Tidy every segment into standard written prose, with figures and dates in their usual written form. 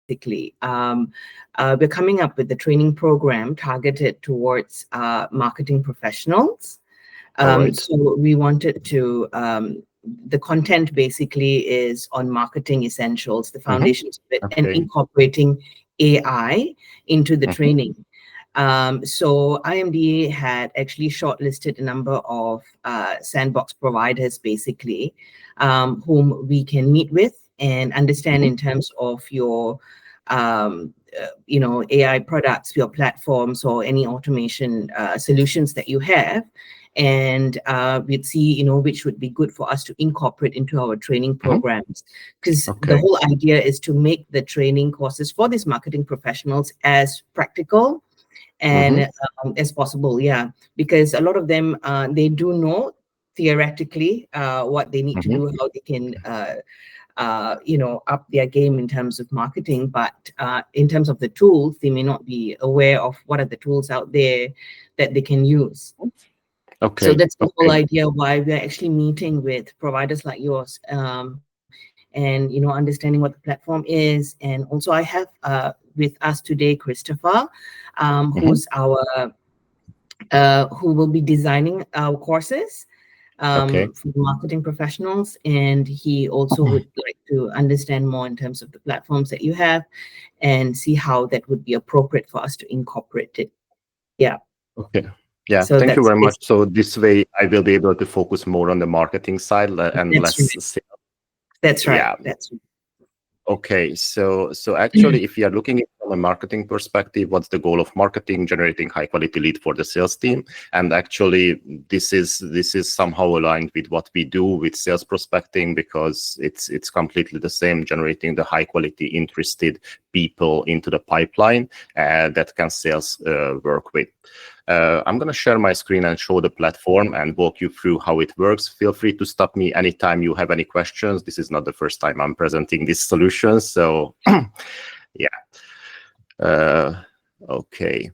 basically. We're coming up with the training program targeted towards marketing professionals. All right. So we wanted to, the content basically is on marketing essentials, the foundations of it, and Okay. incorporating AI into the training. So IMDA had actually shortlisted a number of sandbox providers, basically, whom we can meet with and understand in terms of your, AI products, your platforms, or any automation solutions that you have. And we'd see, which would be good for us to incorporate into our training programs. Because the Okay. whole idea is to make the training courses for these marketing professionals as practical and as possible. Yeah, because a lot of them, they do know theoretically what they need to do, how they can up their game in terms of marketing, but in terms of the tools, they may not be aware of what are the tools out there that they can use. Okay. So that's the whole Okay. idea why we're actually meeting with providers like yours, and understanding what the platform is. And also I have with us today Christopher, who's our who will be designing our courses Okay. for marketing professionals, and he also would like to understand more in terms of the platforms that you have and see how that would be appropriate for us to incorporate it. Yeah. Okay. Yeah, So thank you that's very much. So this way I will be able to focus more on the marketing side and that's less right. sales. That's right. Yeah. That's right. Okay, so actually, if you are looking at it from a marketing perspective, what's the goal of marketing? Generating high quality lead for the sales team, and actually, this is somehow aligned with what we do with sales prospecting, because it's completely the same, generating the high quality interested people into the pipeline that can sales work with. I'm going to share my screen and show the platform and walk you through how it works. Feel free to stop me anytime you have any questions. This is not the first time I'm presenting this solution, so yeah. Okay.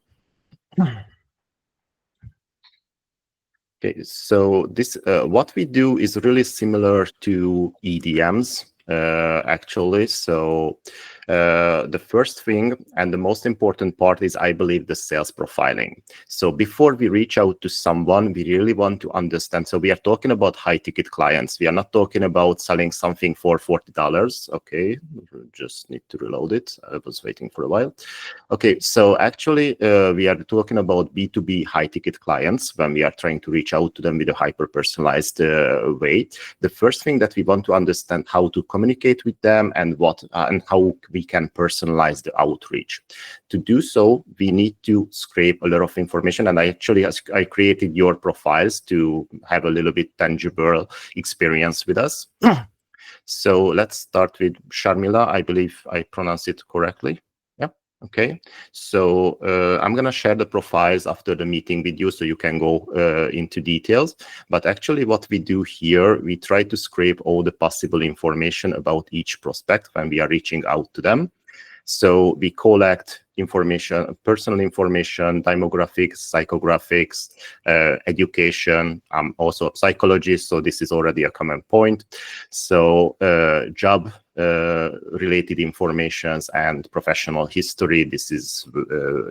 Okay, so this what we do is really similar to EDMs, actually. So the first thing and the most important part is, I believe, the sales profiling. So before we reach out to someone, we really want to understand. So we are talking about high ticket clients. We are not talking about selling something for $40. Okay, just need to reload it. I was waiting for a while. Okay, so actually we are talking about B2B high ticket clients when we are trying to reach out to them with a hyper personalized way. The first thing that we want to understand how to communicate with them and what and how we can personalize the outreach. To do so, we need to scrape a lot of information, and I created your profiles to have a little bit tangible experience with us. So let's start with Sharmila. I believe I pronounce it correctly. Yeah. Okay. So I'm going to share the profiles after the meeting with you so you can go into details. But actually what we do here, we try to scrape all the possible information about each prospect when we are reaching out to them. So we collect information, personal information, demographics, psychographics, education. I'm also a psychologist, so this is already a common point. So job related informations and professional history. This is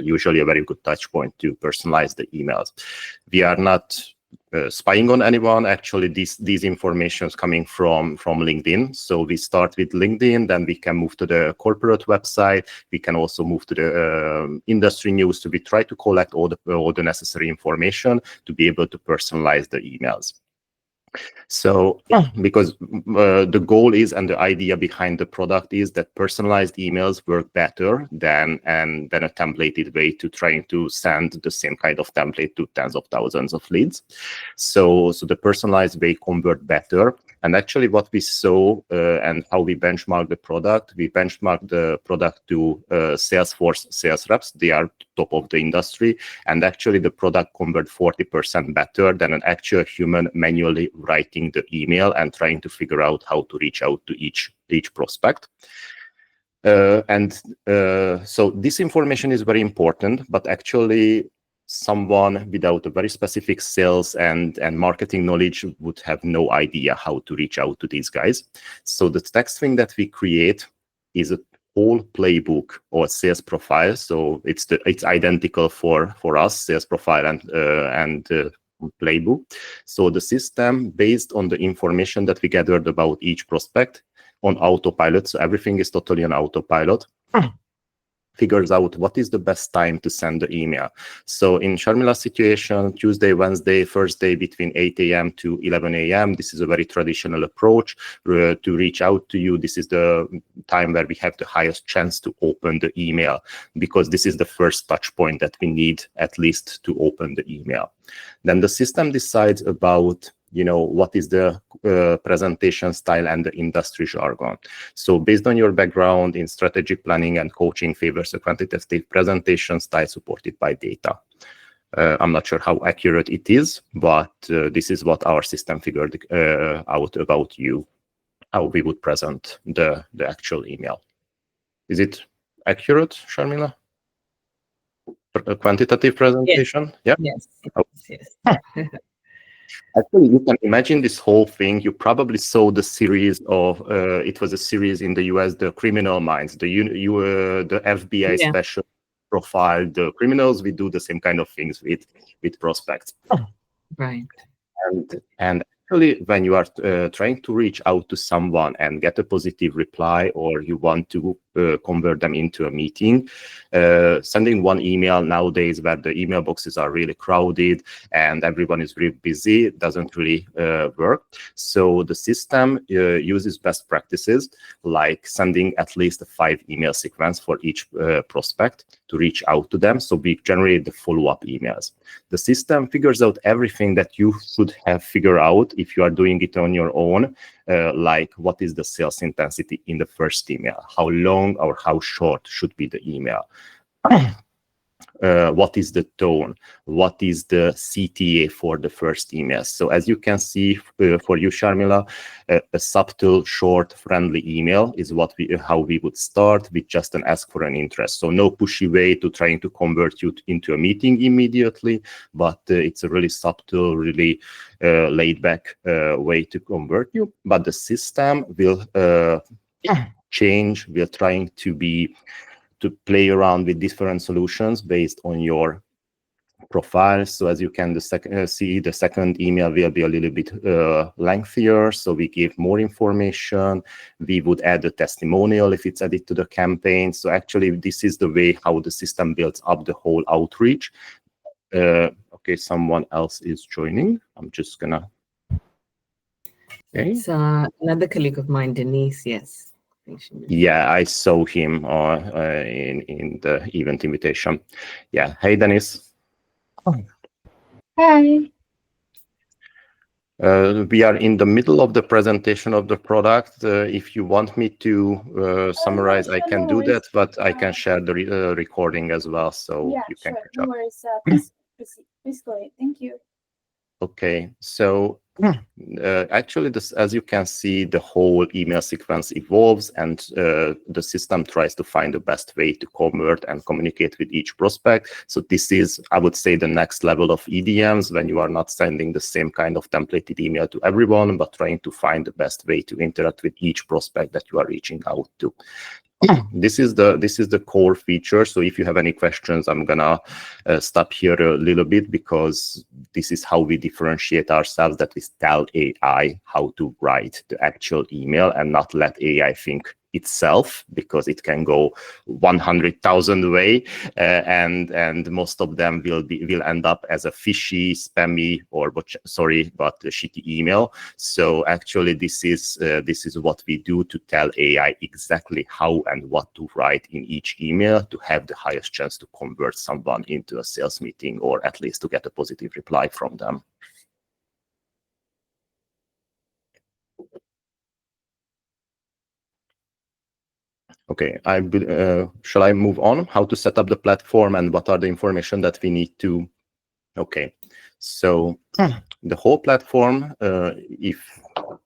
usually a very good touch point to personalize the emails. We are not spying on anyone. Actually, these informations coming from LinkedIn. So we start with LinkedIn, then we can move to the corporate website. We can also move to the industry news. So we try to collect all the necessary information to be able to personalize the emails. So because the goal is, and the idea behind the product is, that personalized emails work better than a templated way to trying to send the same kind of template to tens of thousands of leads. So the personalized way convert better. And actually what we saw and how we benchmark the product, we benchmark the product to Salesforce sales reps. They are top of the industry. And actually the product convert 40% better than an actual human manually writing the email and trying to figure out how to reach out to each prospect. So this information is very important, but actually someone without a very specific sales and marketing knowledge would have no idea how to reach out to these guys. So the next thing that we create is whole playbook or sales profile. So it's identical for us, sales profile and playbook. So the system, based on the information that we gathered about each prospect on autopilot, so everything is totally on autopilot, figures out what is the best time to send the email. So in Sharmila's situation, Tuesday, Wednesday, Thursday between 8 a.m. to 11 a.m. This is a very traditional approach to reach out to you. This is the time where we have the highest chance to open the email, because this is the first touch point that we need at least to open the email. Then the system decides about what is the presentation style and the industry jargon. So based on your background in strategic planning and coaching, favors a quantitative presentation style supported by data. I'm not sure how accurate it is, but this is what our system figured out about you, how we would present the actual email. Is it accurate, Sharmila? A quantitative presentation? Yes. Yeah. Yes. Actually, you can imagine this whole thing. You probably saw the series of it was a series in the US, The Criminal Minds, the FBI special profile the criminals. We do the same kind of things with prospects. Right. And actually, when you are trying to reach out to someone and get a positive reply, or you want to convert them into a meeting, sending one email nowadays, where the email boxes are really crowded and everyone is really busy, doesn't really work. So the system uses best practices, like sending at least a 5 email sequence for each prospect to reach out to them. So we generate the follow-up emails. The system figures out everything that you should have figured out if you are doing it on your own, like what is the sales intensity in the first email, how long or how short should be the email, what is the tone, what is the CTA for the first email. So as you can see, for you, Sharmila, a subtle, short, friendly email is how we would start, with just an ask for an interest. So no pushy way to trying to convert you into a meeting immediately, but it's a really subtle, really laid back way to convert you. But the system will change. We're trying to play around with different solutions based on your profile. So as you can see, the second email will be a little bit lengthier. So we give more information. We would add a testimonial if it's added to the campaign. So actually, this is the way how the system builds up the whole outreach. Okay, someone else is joining. I'm just gonna. Okay. It's another colleague of mine, Denise. Yes. Yeah, I saw him in the event invitation. Yeah. Hey, Dennis. Hi. We are in the middle of the presentation of the product. If you want me to summarize, I can do that, but I can share the recording as well, so you can catch up. No worries. Please go ahead. Thank you. Okay, so actually, as you can see, the whole email sequence evolves, and the system tries to find the best way to convert and communicate with each prospect. So this is, I would say, the next level of EDMs, when you are not sending the same kind of templated email to everyone, but trying to find the best way to interact with each prospect that you are reaching out to. This is the core feature. So if you have any questions, I'm gonna stop here a little bit, because this is how we differentiate ourselves, that we tell AI how to write the actual email and not let AI think itself, because it can go 100,000 way, and most of them will end up as a fishy, spammy, but shitty email. So actually, this is what we do to tell AI exactly how and what to write in each email to have the highest chance to convert someone into a sales meeting, or at least to get a positive reply from them. Okay, shall I move on? How to set up the platform and what are the information that we need to? Okay, so the whole platform, if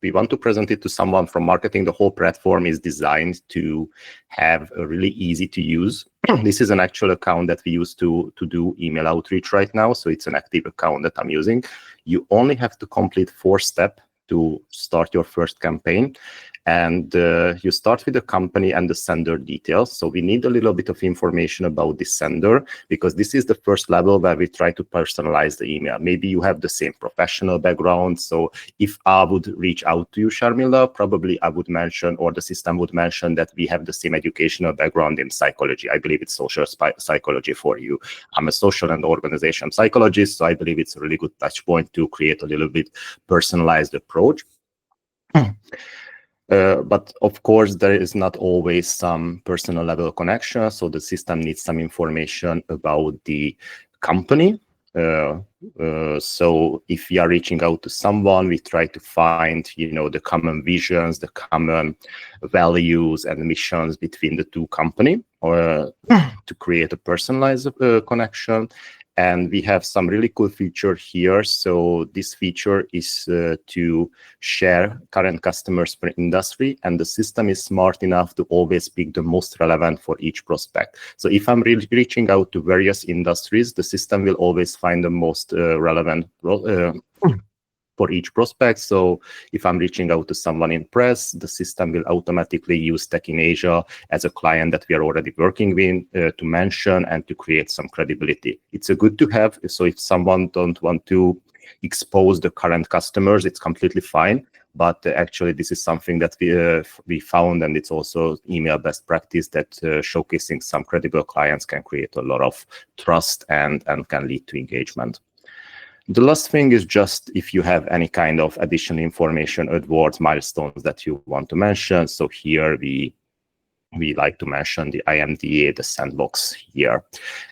we want to present it to someone from marketing, the whole platform is designed to have a really easy to use. This is an actual account that we use to do email outreach right now. So it's an active account that I'm using. You only have to complete 4 steps to start your first campaign. And you start with the company and the sender details. So we need a little bit of information about the sender, because this is the first level where we try to personalize the email. Maybe you have the same professional background. So if I would reach out to you, Sharmila, probably I would mention, or the system would mention, that we have the same educational background in psychology. I believe it's social psychology for you. I'm a social and organization psychologist, so I believe it's a really good touch point to create a little bit personalized approach. But of course, there is not always some personal level connection. So the system needs some information about the company. So if we are reaching out to someone, we try to find, the common visions, the common values and missions between the two companies, or to create a personalized connection. And we have some really cool feature here. So this feature is to share current customers per industry, and the system is smart enough to always pick the most relevant for each prospect. So if I'm really reaching out to various industries, the system will always find the most relevant for each prospect. So if I'm reaching out to someone in press, the system will automatically use Tech in Asia as a client that we are already working with to mention and to create some credibility. It's a good to have. So if someone don't want to expose the current customers, it's completely fine. But actually, this is something that we found, and it's also email best practice, that showcasing some credible clients can create a lot of trust and can lead to engagement. The last thing is just if you have any kind of additional information, awards, milestones that you want to mention. So here we like to mention the IMDA, the sandbox here.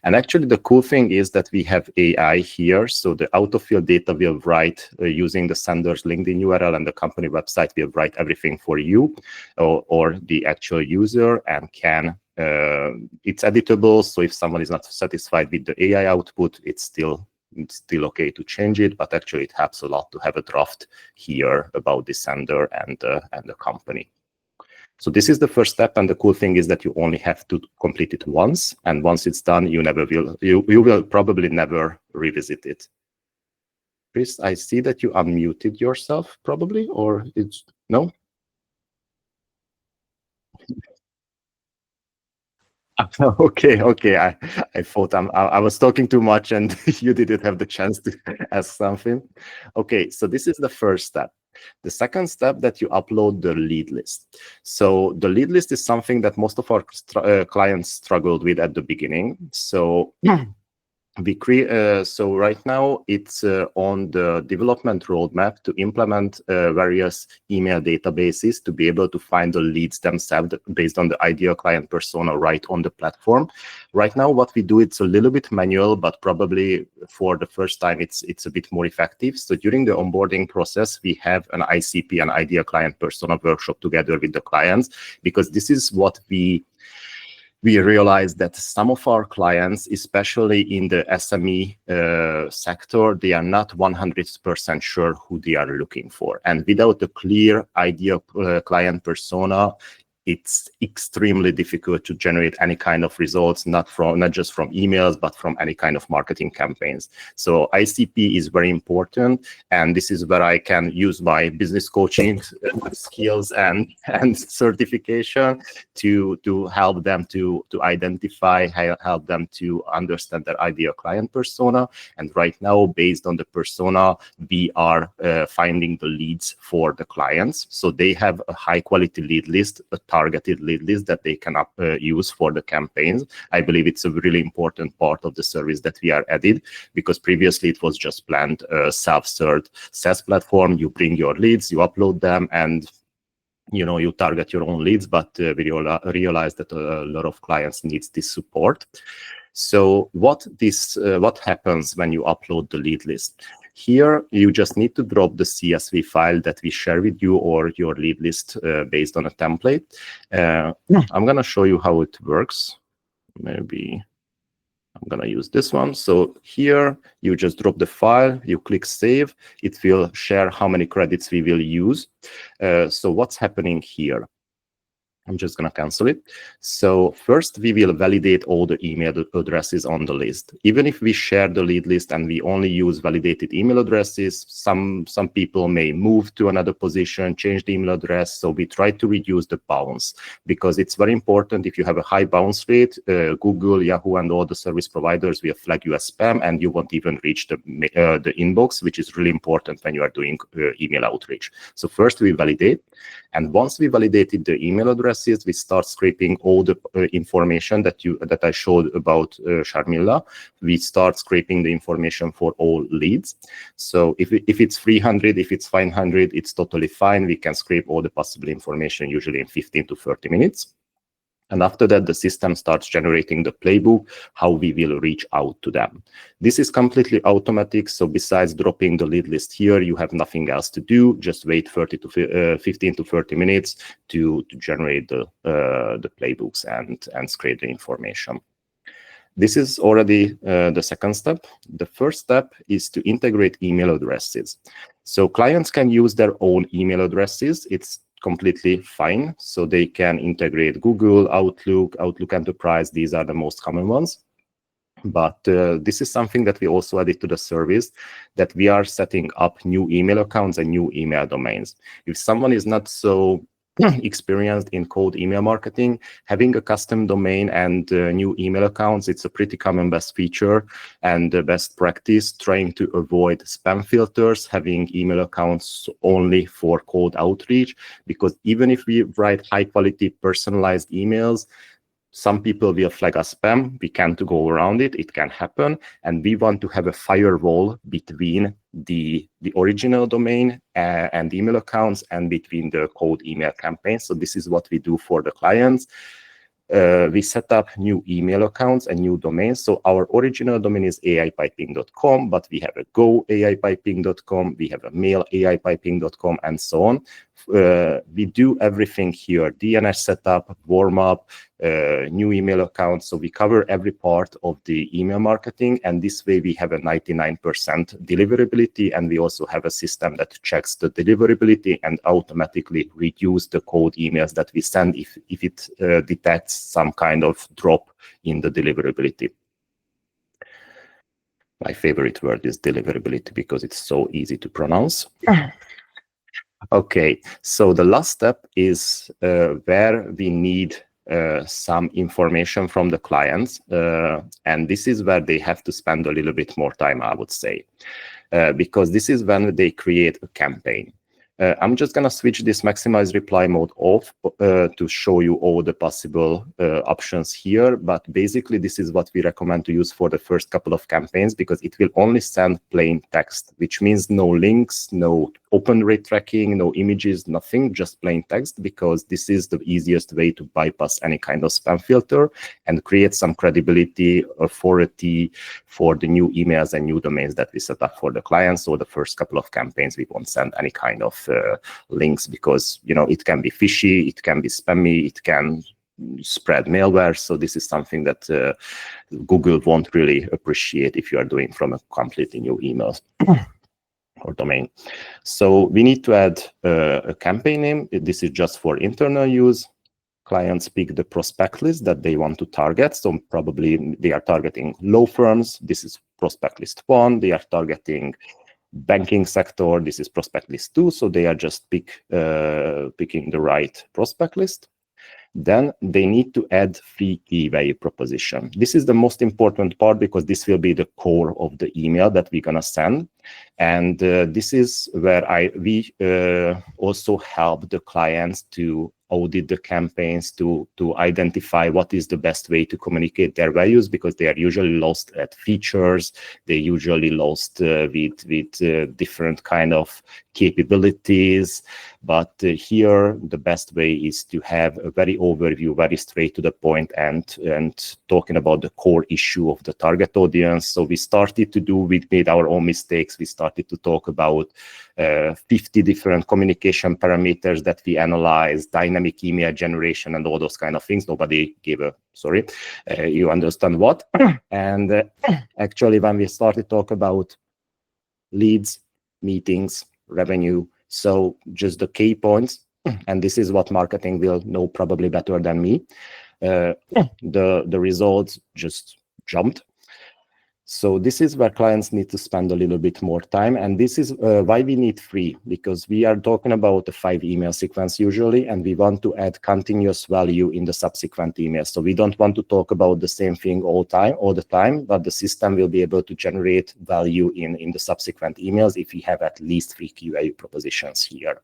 And actually the cool thing is that we have AI here. So the autofill data will write using the sender's LinkedIn URL and the company website will write everything for you or the actual user, and can it's editable. So if someone is not satisfied with the AI output, it's still okay to change it, but actually it helps a lot to have a draft here about the sender and the company. So this is the first step, and the cool thing is that you only have to complete it once, and once it's done, you will probably never revisit it. Chris, I see that you unmuted yourself, probably, or it's no? Okay. I thought I was talking too much and you didn't have the chance to ask something. Okay, so this is the first step. The second step, that you upload the lead list. So the lead list is something that most of our clients struggled with at the beginning. So we create. So right now it's on the development roadmap to implement various email databases to be able to find the leads themselves based on the ideal client persona right on the platform. Right now, what we do, it's a little bit manual, but probably for the first time, it's a bit more effective. So during the onboarding process, we have an ICP, an ideal client persona workshop together with the clients, because this is what we realized that some of our clients, especially in the SME sector, they are not 100% sure who they are looking for. And without a clear ideal client persona, it's extremely difficult to generate any kind of results, not just from emails, but from any kind of marketing campaigns. So ICP is very important, and this is where I can use my business coaching skills and certification to help them to identify, help them to understand their ideal client persona. And right now, based on the persona, we are finding the leads for the clients. So they have a high quality lead list, a targeted lead list that they can use for the campaigns. I believe it's a really important part of the service that we are added, because previously it was just planned self-serve SaaS platform. You bring your leads, you upload them, and you target your own leads. But we realize that a lot of clients needs this support. So what happens when you upload the lead list? Here, you just need to drop the CSV file that we share with you, or your lead list based on a template. I'm going to show you how it works. Maybe I'm going to use this one. So here, you just drop the file, you click save. It will share how many credits we will use. So what's happening here? I'm just going to cancel it. So first, we will validate all the email addresses on the list. Even if we share the lead list and we only use validated email addresses, some people may move to another position, change the email address. So we try to reduce the bounce, because it's very important. If you have a high bounce rate, Google, Yahoo, and all the service providers will flag you as spam, and you won't even reach the inbox, which is really important when you are doing email outreach. So first, we validate. And once we validated the email addresses, we start scraping all the information that I showed about Sharmila. We start scraping the information for all leads. So if it's 300, if it's 500, it's totally fine. We can scrape all the possible information, usually in 15 to 30 minutes. And after that, the system starts generating the playbook, how we will reach out to them. This is completely automatic. So besides dropping the lead list here, you have nothing else to do. Just wait 15 to 30 minutes to generate the playbooks and scrape the information. This is already the second step. The first step is to integrate email addresses. So clients can use their own email addresses. It's completely fine. So they can integrate Google, Outlook, Outlook Enterprise. These are the most common ones. But this is something that we also added to the service, that we are setting up new email accounts and new email domains. If someone is not so experienced in cold email marketing, having a custom domain and new email accounts, it's a pretty common best feature and the best practice, trying to avoid spam filters, having email accounts only for cold outreach, because even if we write high quality personalized emails, some people will flag us spam. We can't go around it. It can happen. And we want to have a firewall between the original domain and email accounts and between the cold email campaigns. So this is what we do for the clients. We set up new email accounts and new domains. So our original domain is aipiping.com, but we have a goaipiping.com, we have a mailaipiping.com, and so on. We do everything here: DNS setup, warm up, new email accounts. So we cover every part of the email marketing, and this way we have a 99% deliverability, and we also have a system that checks the deliverability and automatically reduce the cold emails that we send if it detects some kind of drop in the deliverability. My favorite word is deliverability because it's so easy to pronounce. Okay, so the last step is where we need some information from the clients, and this is where they have to spend a little bit more time, I would say, because this is when they create a campaign. I'm just going to switch this maximize reply mode off to show you all the possible options here. But basically, this is what we recommend to use for the first couple of campaigns, because it will only send plain text, which means no links, no open rate tracking, no images, nothing, just plain text, because this is the easiest way to bypass any kind of spam filter and create some credibility, authority for the new emails and new domains that we set up for the clients. So the first couple of campaigns, we won't send any kind of links, because it can be fishy, it can be spammy, it can spread malware. So this is something that Google won't really appreciate if you are doing from a completely new email or domain. So we need to add a campaign name. This is just for internal use. Clients pick the prospect list that they want to target. So probably they are targeting law firms. This is prospect list 1. They are targeting banking sector. This is prospect list 2. So they are just picking the right prospect list. Then they need to add 3 key value proposition. This is the most important part, because this will be the core of the email that we're going to send. And this is where we also help the clients to audit the campaigns, to identify what is the best way to communicate their values, because they are usually lost at features. They usually lost with different kind of capabilities. But here, the best way is to have a very overview, very straight to the point, and talking about the core issue of the target audience. So we made our own mistakes. We started to talk about 50 different communication parameters that we analyze, dynamic email generation, and all those kind of things. Nobody gave a sorry. You understand what? And actually, when we started to talk about leads, meetings, revenue, so just the key points, and this is what marketing will know probably better than me. The results just jumped. So this is where clients need to spend a little bit more time. And this is why we need 3, because we are talking about a 5 email sequence usually, and we want to add continuous value in the subsequent emails. So we don't want to talk about the same thing all the time, but the system will be able to generate value in the subsequent emails if we have at least 3 key value propositions here.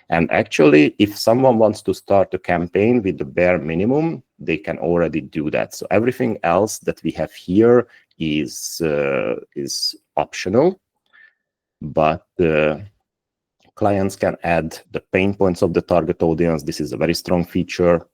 And actually, if someone wants to start a campaign with the bare minimum, they can already do that. So everything else that we have here is optional, but clients can add the pain points of the target audience. This is a very strong feature.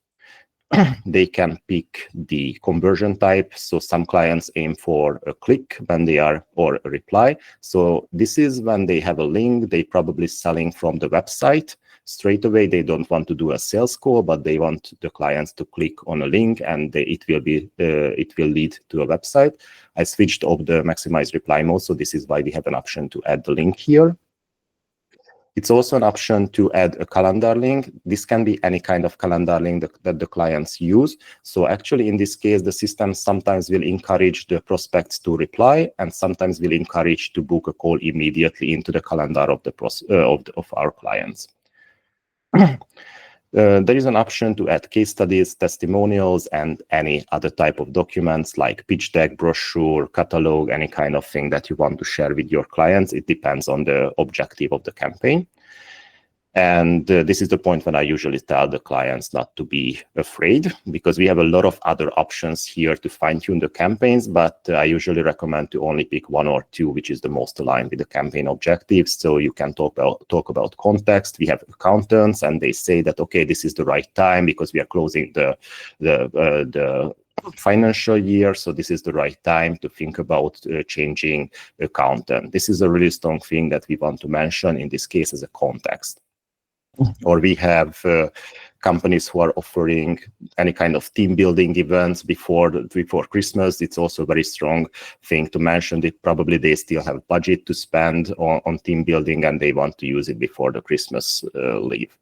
They can pick the conversion type. So some clients aim for a click when they are, or a reply. So this is when they have a link, they probably selling from the website straight away. They don't want to do a sales call, but they want the clients to click on a link, and it will lead to a website. I switched off the maximize reply mode, so this is why we have an option to add the link here. It's also an option to add a calendar link. This can be any kind of calendar link that the clients use. So actually, in this case, the system sometimes will encourage the prospects to reply, and sometimes will encourage to book a call immediately into the calendar of our clients. There is an option to add case studies, testimonials, and any other type of documents like pitch deck, brochure, catalog, any kind of thing that you want to share with your clients. It depends on the objective of the campaign. And this is the point when I usually tell the clients not to be afraid, because we have a lot of other options here to fine-tune the campaigns, but I usually recommend to only pick 1 or 2, which is the most aligned with the campaign objectives. So you can talk about context. We have accountants, and they say that, okay, this is the right time because we are closing the financial year, so this is the right time to think about changing accountant. This is a really strong thing that we want to mention in this case as a context. Or we have companies who are offering any kind of team building events before Christmas. It's also a very strong thing to mention that probably they still have budget to spend on team building, and they want to use it before the Christmas leave.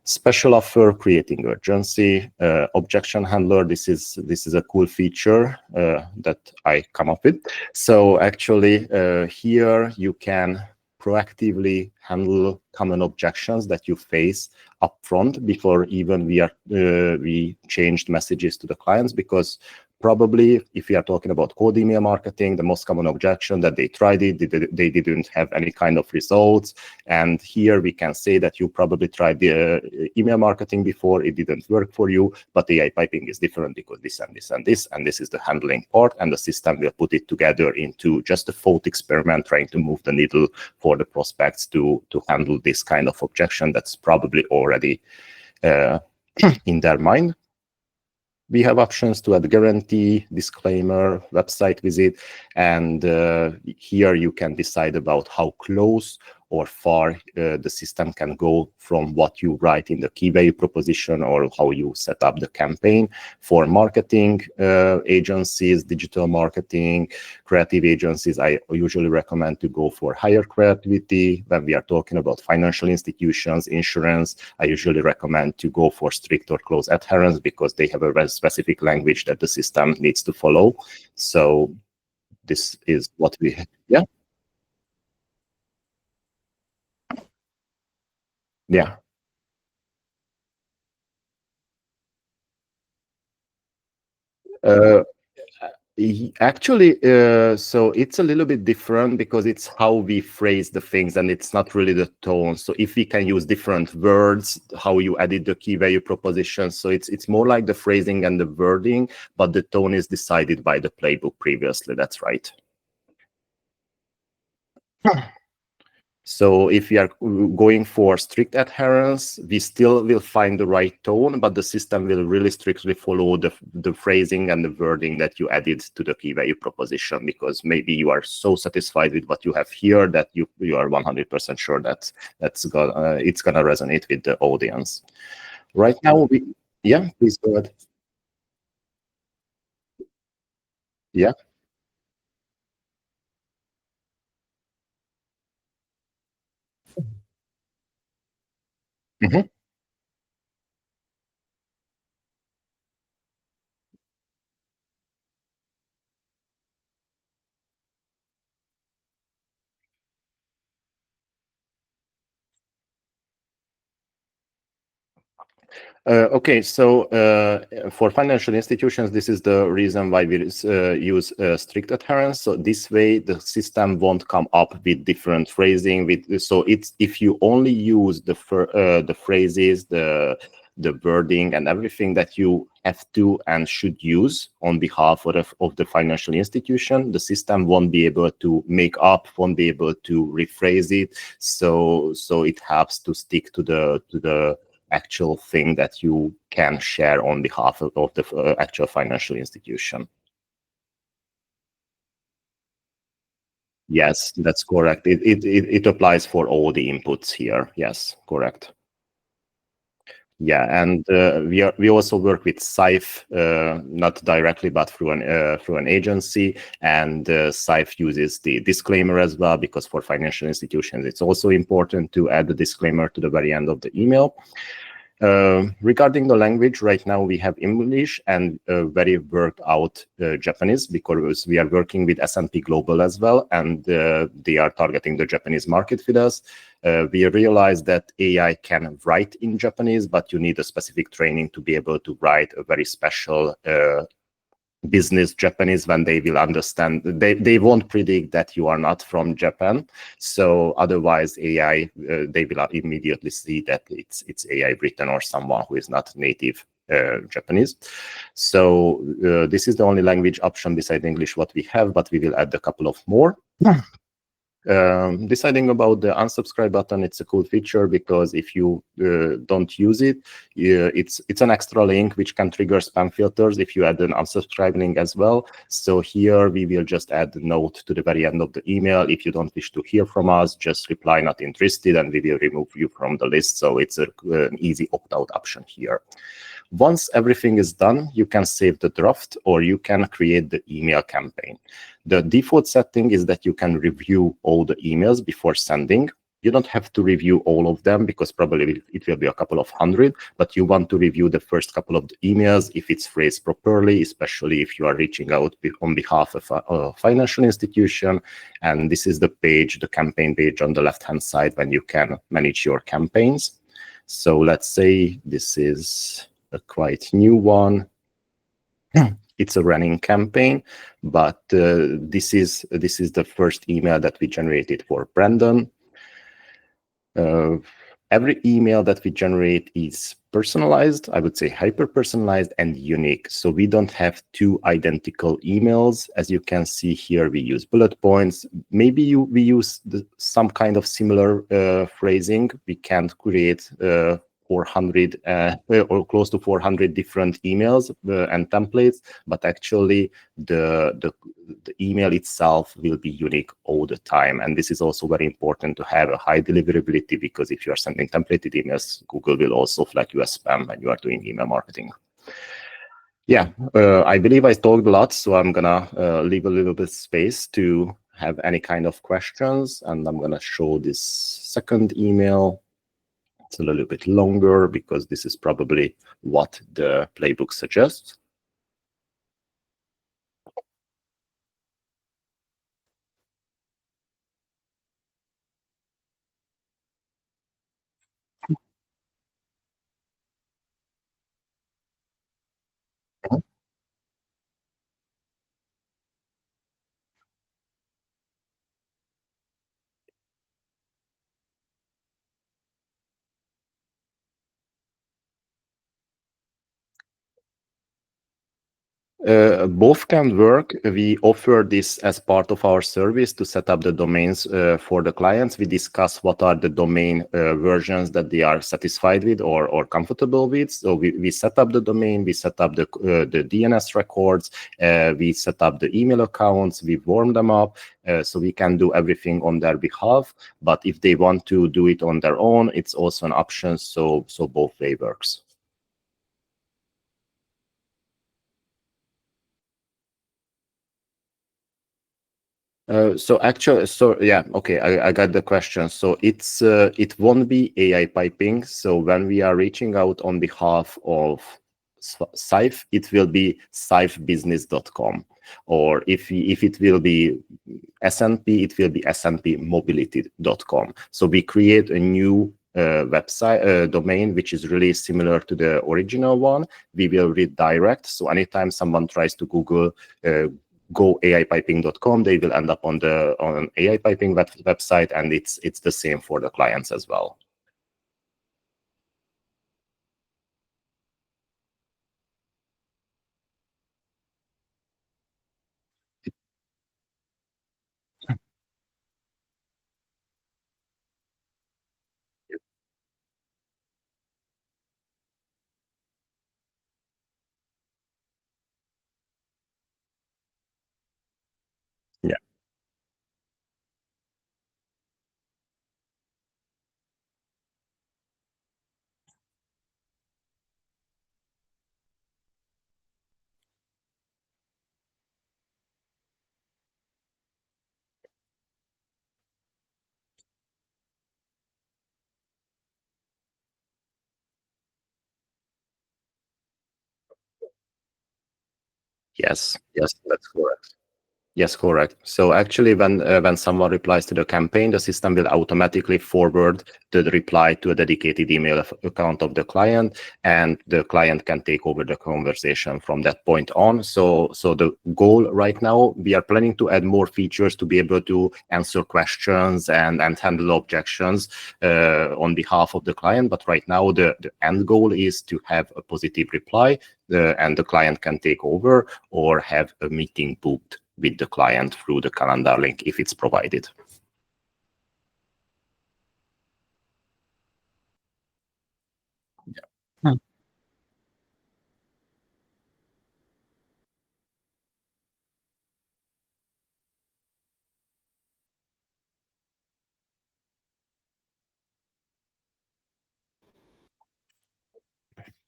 Special offer, creating urgency, objection handler. This is a cool feature that I come up with. So actually here you can proactively handle common objections that you face upfront before even we changed messages to the clients, because probably if we are talking about cold email marketing, the most common objection that they tried it, they didn't have any kind of results. And here we can say that you probably tried the email marketing before, it didn't work for you, but AI piping is different because this and this and this, and this is the handling part, and the system will put it together into just a thought experiment trying to move the needle for the prospects to handle this kind of objection that's probably already in their mind. We have options to add guarantee, disclaimer, website visit, and here you can decide about how close or far the system can go from what you write in the key value proposition or how you set up the campaign. For marketing agencies, digital marketing, creative agencies, I usually recommend to go for higher creativity. When we are talking about financial institutions, insurance, I usually recommend to go for strict or close adherence because they have a very specific language that the system needs to follow. So this is what we have. Yeah. Yeah. Actually, so it's a little bit different because it's how we phrase the things and it's not really the tone. So if we can use different words, how you edit the key value proposition. So it's more like the phrasing and the wording, but the tone is decided by the playbook previously. That's right. So if we are going for strict adherence, we still will find the right tone, but the system will really strictly follow the phrasing and the wording that you added to the key value proposition, because maybe you are so satisfied with what you have here that you are 100% sure that it's gonna resonate with the audience. Right now, yeah, please go ahead. Yeah. Mhm. Okay, so for financial institutions, this is the reason why we use strict adherence. So this way, the system won't come up with different phrasing. So it's if you only use the phrases, the wording, and everything that you have to and should use on behalf of the financial institution, the system won't be able to make up, won't be able to rephrase it. So it helps to stick to the actual thing that you can share on behalf of the actual financial institution. Yes, that's correct. It applies for all the inputs here. Yes, correct. Yeah, and we also work with SIFE, not directly, but through an agency. And SIFE uses the disclaimer as well, because for financial institutions, it's also important to add the disclaimer to the very end of the email. Regarding the language, right now we have English and very worked out Japanese, because we are working with S&P Global as well, and they are targeting the Japanese market with us. We realized that AI can write in Japanese, but you need a specific training to be able to write a very special business Japanese, when they will understand. They won't predict that you are not from Japan. So otherwise AI, they will immediately see that it's AI written, or someone who is not native Japanese. So this is the only language option beside English what we have, but we will add a couple of more. Deciding about the unsubscribe button, it's a cool feature, because if you don't use it, it's an extra link which can trigger spam filters if you add an unsubscribe link as well. So here we will just add the note to the very end of the email: if you don't wish to hear from us, just reply not interested, and we will remove you from the list. So it's an easy opt-out option here. Once everything is done, you can save the draft, or you can create the email campaign. The default setting is that you can review all the emails before sending. You don't have to review all of them, because probably it will be a couple of hundred, but you want to review the first couple of the emails if it's phrased properly, especially if you are reaching out on behalf of a financial institution. And this is the page, the campaign page on the left-hand side, when you can manage your campaigns. So let's say this is a quite new one. It's a running campaign, but this is the first email that we generated for Brandon. Every email that we generate is personalized, I would say hyper-personalized and unique. So we don't have two identical emails. As you can see here, we use bullet points. Maybe we use some kind of similar phrasing. We can't create 400 or close to 400 different emails and templates, but actually the email itself will be unique all the time. And this is also very important to have a high deliverability, because if you are sending templated emails, Google will also flag you as spam when you are doing email marketing. Yeah, I believe I talked a lot, so I'm gonna leave a little bit space to have any kind of questions, and I'm gonna show this second email. It's a little bit longer, because this is probably what the playbook suggests. Both can work. We offer this as part of our service to set up the domains for the clients. We discuss what are the domain versions that they are satisfied with or comfortable with. So we set up the domain, we set up the DNS records, we set up the email accounts, we warm them up, so we can do everything on their behalf. But if they want to do it on their own, it's also an option. So both way works. I got the question. So it won't be AI piping. So when we are reaching out on behalf of Saif, it will be saifbusiness.com, or if it will be SNP, it will be snpmobility.com. So we create a new website domain which is really similar to the original one. We will redirect. So anytime someone tries to Google go aipiping.com, they will end up on AI piping website, and it's the same for the clients as well. Yeah. Yes, that's correct. Yes, correct. So actually, when someone replies to the campaign, the system will automatically forward the reply to a dedicated email account of the client, and the client can take over the conversation from that point on. So the goal right now, we are planning to add more features to be able to answer questions and handle objections on behalf of the client. But right now, the end goal is to have a positive reply, and the client can take over or have a meeting booked with the client through the calendar link if it's provided. Hmm.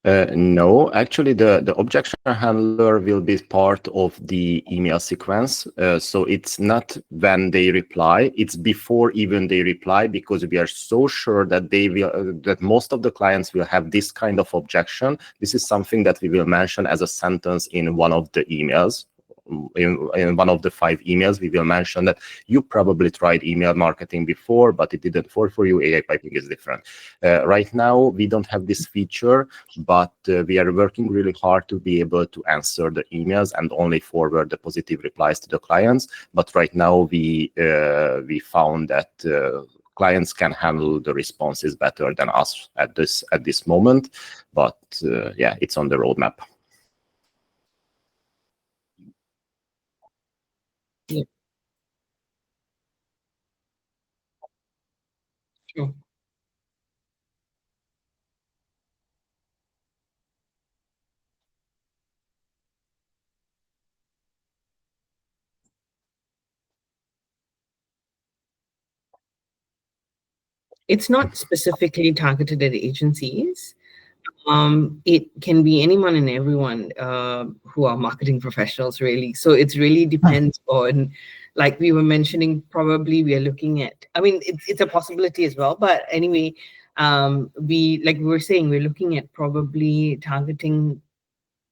No, actually, the objection handler will be part of the email sequence. So it's not when they reply; it's before even they reply, because we are so sure that that most of the clients will have this kind of objection. This is something that we will mention as a sentence in one of the emails. In one of the 5 emails, we will mention that you probably tried email marketing before, but it didn't work for you. AI piping is different. Right now, we don't have this feature, but we are working really hard to be able to answer the emails and only forward the positive replies to the clients. But right now, we found that clients can handle the responses better than us at this moment. But yeah, it's on the roadmap. Yeah, sure. It's not specifically targeted at agencies. It can be anyone and everyone who are marketing professionals, really. So it really depends on, like we were mentioning, probably we are looking at, I mean, it's a possibility as well. But anyway, like we were saying, we're looking at probably targeting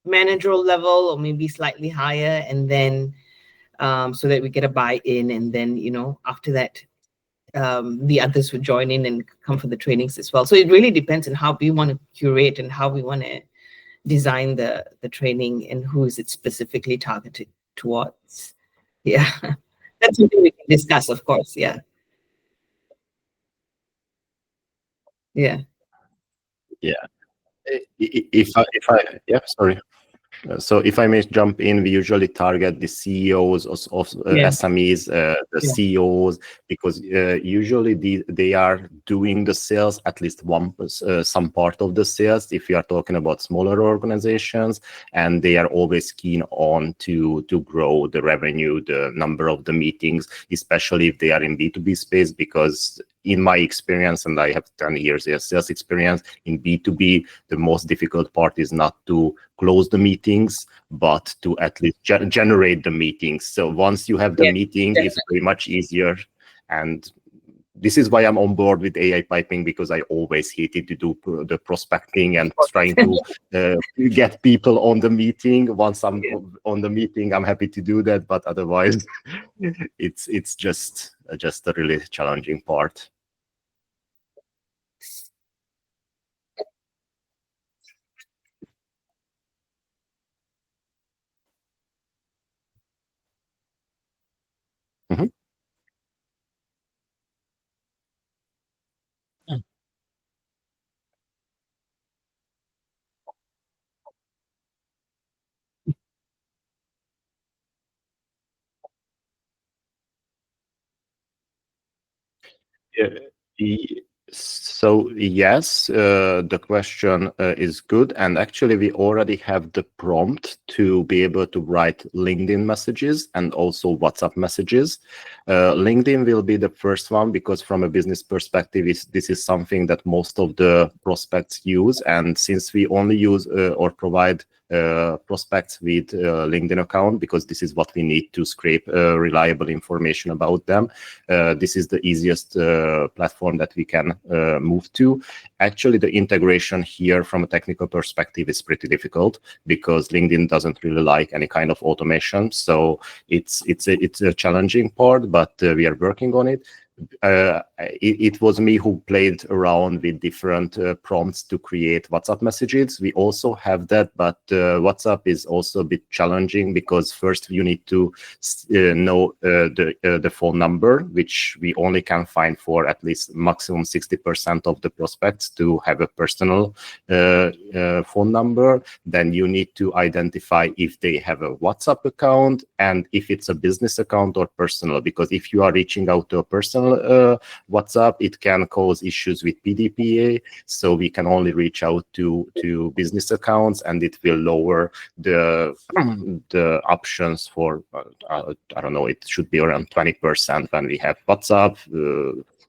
managerial level or maybe slightly higher, and then so that we get a buy-in, and then, after that, the others would join in and come for the trainings as well. So it really depends on how we want to curate and how we want to design the training and who is it specifically targeted towards. Yeah, that's something we can discuss, of course. Yeah, yeah. Yeah. Yeah, sorry. So if I may jump in, we usually target the CEOs of Yeah. SMEs, the Yeah. CEOs, because usually they are doing the sales, at least some part of the sales, if you are talking about smaller organizations, and they are always keen on to grow the revenue, the number of the meetings, especially if they are in B2B space, because in my experience, and I have 10 years of sales experience in B2B, the most difficult part is not to close the meetings, but to at least generate the meetings. So once you have the meeting, it's very much easier. And this is why I'm on board with AI piping, because I always hated to do the prospecting and trying to get people on the meeting. Once I'm on the meeting, I'm happy to do that, but otherwise, it's just a really challenging part. Mm-hmm. So yes, the question is good, and actually we already have the prompt to be able to write LinkedIn messages and also WhatsApp messages. LinkedIn will be the first one, because from a business perspective, this is something that most of the prospects use, and since we only use or provide prospects with LinkedIn account, because this is what we need to scrape reliable information about them. This is the easiest platform that we can move to. Actually, the integration here from a technical perspective is pretty difficult, because LinkedIn doesn't really like any kind of automation. So it's a challenging part, but we are working on it. It was me who played around with different prompts to create WhatsApp messages. We also have that, but WhatsApp is also a bit challenging, because first you need to know the phone number, which we only can find for at least maximum 60% of the prospects to have a personal phone number. Then you need to identify if they have a WhatsApp account and if it's a business account or personal, because if you are reaching out to a personal WhatsApp, it can cause issues with PDPA. So we can only reach out to business accounts, and it will lower the options for I don't know, it should be around 20% when we have WhatsApp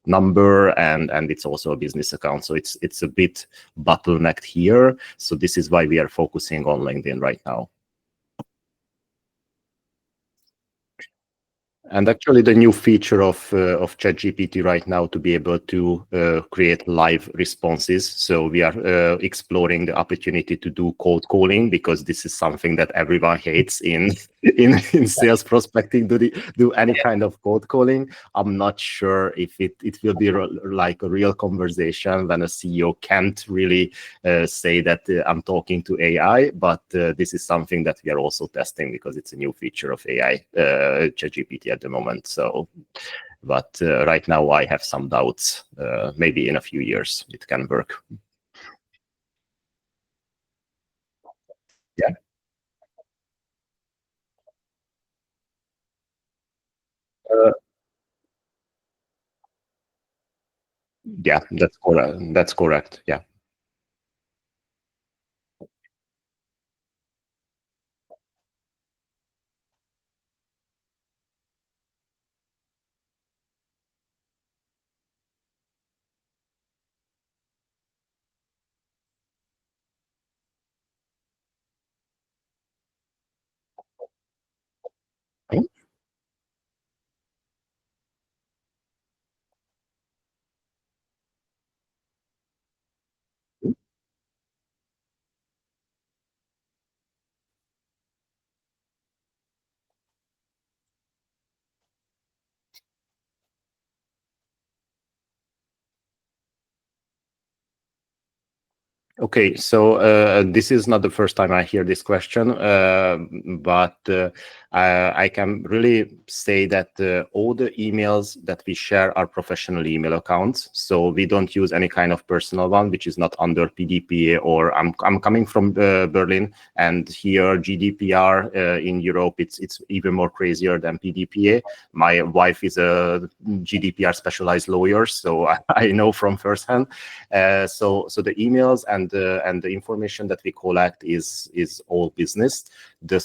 number, and it's also a business account. So it's a bit bottlenecked here. So this is why we are focusing on LinkedIn right now. And actually, the new feature of ChatGPT right now to be able to create live responses. So we are exploring the opportunity to do cold calling, because this is something that everyone hates in sales prospecting. Do any kind of cold calling. I'm not sure if it will be like a real conversation when a CEO can't really say that I'm talking to AI. But this is something that we are also testing, because it's a new feature of AI, ChatGPT at the moment. So, but right now I have some doubts. Maybe in a few years it can work. Yeah. Yeah, that's correct. That's correct. Yeah. Okay, so this is not the first time I hear this question, but I can really say that all the emails that we share are professional email accounts. So we don't use any kind of personal one, which is not under PDPA. Or I'm coming from Berlin, and here GDPR in Europe, it's even more crazier than PDPA. My wife is a GDPR specialized lawyer, so I know from firsthand. So the emails and the information that we collect is all business. The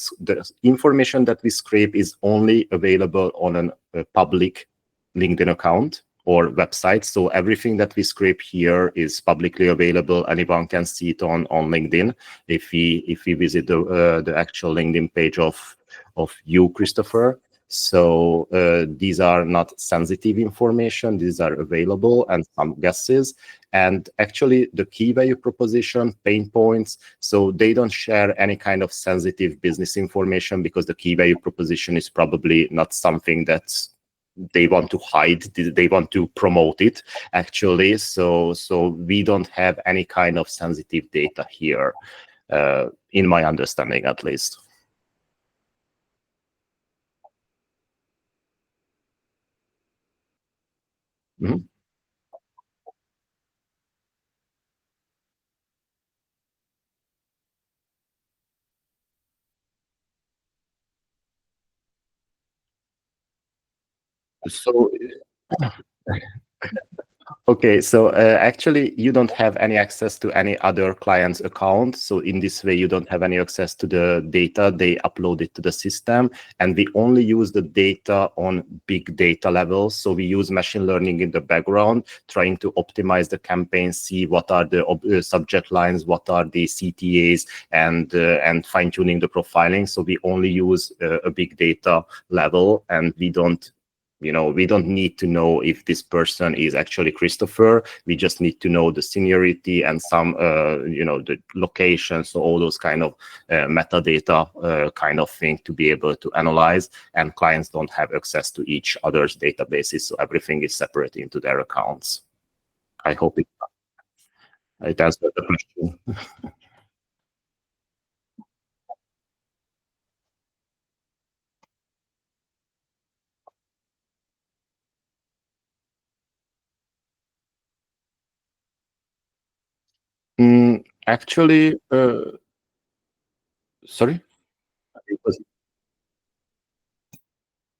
information that we scrape is only available on a public LinkedIn account. or websites. So everything that we scrape here is publicly available. Anyone can see it on LinkedIn if we visit the actual LinkedIn page of you, Christopher. So these are not sensitive information. These are available and some guesses. And actually, the key value proposition, pain points, so they don't share any kind of sensitive business information because the key value proposition is probably not something that's they want to hide. They want to promote it, actually. So we don't have any kind of sensitive data here, in my understanding, at least. Mm-hmm. So okay, so actually you don't have any access to any other client's account. So in this way, you don't have any access to the data. They upload it to the system, and we only use the data on big data levels. So we use machine learning in the background, trying to optimize the campaign, see what are the subject lines, what are the CTAs, and fine tuning the profiling. So we only use a big data level, and we don't need to know if this person is actually Christopher. We just need to know the seniority and some, the location. So all those kind of metadata kind of thing to be able to analyze. And clients don't have access to each other's databases. So everything is separate into their accounts. I hope it answered the question. Actually, sorry?